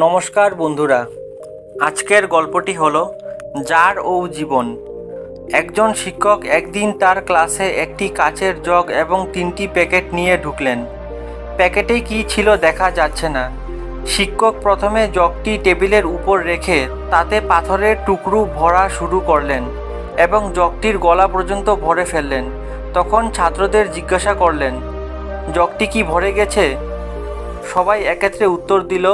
নমস্কার বন্ধুরা, আজকের গল্পটি হলো জার ও জীবন। একজন শিক্ষক একদিন তার ক্লাসে একটি কাচের জগ এবং 3টি প্যাকেট নিয়ে ঢুকলেন। প্যাকেটে কী ছিল দেখা যাচ্ছে না। শিক্ষক প্রথমে জগটি টেবিলের উপর রেখে তাতে পাথরের টুকরো ভরা শুরু করলেন এবং জগটির গলা পর্যন্ত ভরে ফেললেন। তখন ছাত্রদের জিজ্ঞাসা করলেন, জগটি কি ভরে গেছে? সবাই একত্রে উত্তর দিল,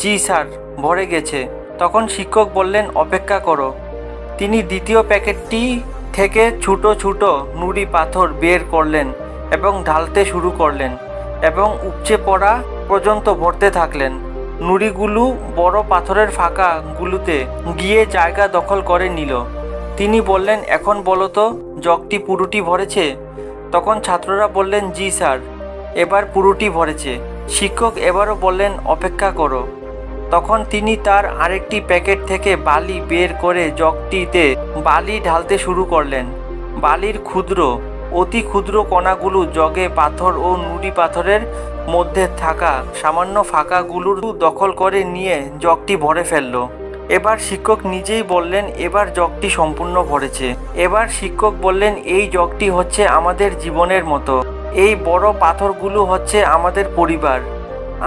জি স্যার, ভরে গেছে। তখন শিক্ষক বললেন, অপেক্ষা করো। তিনি দ্বিতীয় প্যাকেটটি থেকে ছোটো ছোটো নুড়ি পাথর বের করলেন এবং ঢালতে শুরু করলেন এবং উপচে পড়া পর্যন্ত ভরতে থাকলেন। নুড়িগুলো বড় পাথরের ফাঁকাগুলোতে গিয়ে জায়গা দখল করে নিল। তিনি বললেন, এখন বলো তো, জগটি পুরোটি ভরেছে? তখন ছাত্ররা বললেন, জি স্যার, এবার পুরোটি ভরেছে। শিক্ষক এবারও বললেন, অপেক্ষা করো। তখন তিনি তার আরেকটি প্যাকেট থেকে বালি বের করে জগটিতে বালি ঢালতে শুরু করলেন। বালির অতি ক্ষুদ্র কণাগুলো জগে পাথর ও নুড়ি পাথরের মধ্যে থাকা সামান্য ফাঁকাগুলোর দখল করে নিয়ে জগটি ভরে ফেলল। এবার শিক্ষক নিজেই বললেন, এবার জগটি সম্পূর্ণ ভরেছে। এবার শিক্ষক বললেন, এই জগটি হচ্ছে আমাদের জীবনের মতো। এই বড় পাথরগুলো হচ্ছে আমাদের পরিবার,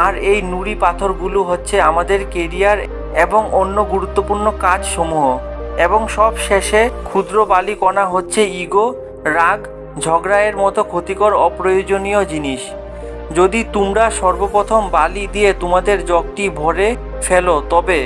আর এই নুড়ি পাথরগুলো হচ্ছে আমাদের কেরিয়ার এবং অন্য গুরুত্বপূর্ণ কাজসমূহ। এবং সব শেষে ক্ষুদ্র বালি কণা হচ্ছে ইগো, রাগ, ঝগড়ায়ের মতো ক্ষতিকর অপ্রয়োজনীয় জিনিস। যদি তোমরা সর্বপ্রথম বালি দিয়ে তোমাদের জগটি ভরে ফেলো, তবে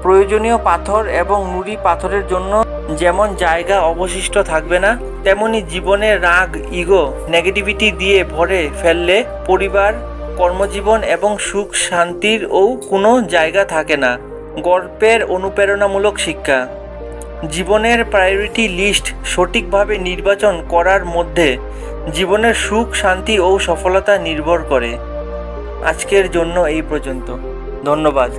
প্রয়োজনীয় পাথর এবং নুড়ি পাথরের জন্য যেমন জায়গা অবশিষ্ট থাকবে না, তেমনি জীবনে রাগ, ইগো, নেগেটিভিটি দিয়ে ভরে ফেললে পরিবার, কর্মজীবন এবং সুখ শান্তিরও কোনো জায়গা থাকে না। গল্পের অনুপ্রেরণামূলক শিক্ষা: জীবনের প্রায়োরিটি লিস্ট সঠিকভাবে নির্বাচন করার মধ্যে জীবনের সুখ, শান্তি ও সফলতা নির্ভর করে। আজকের জন্য এই পর্যন্ত। ধন্যবাদ।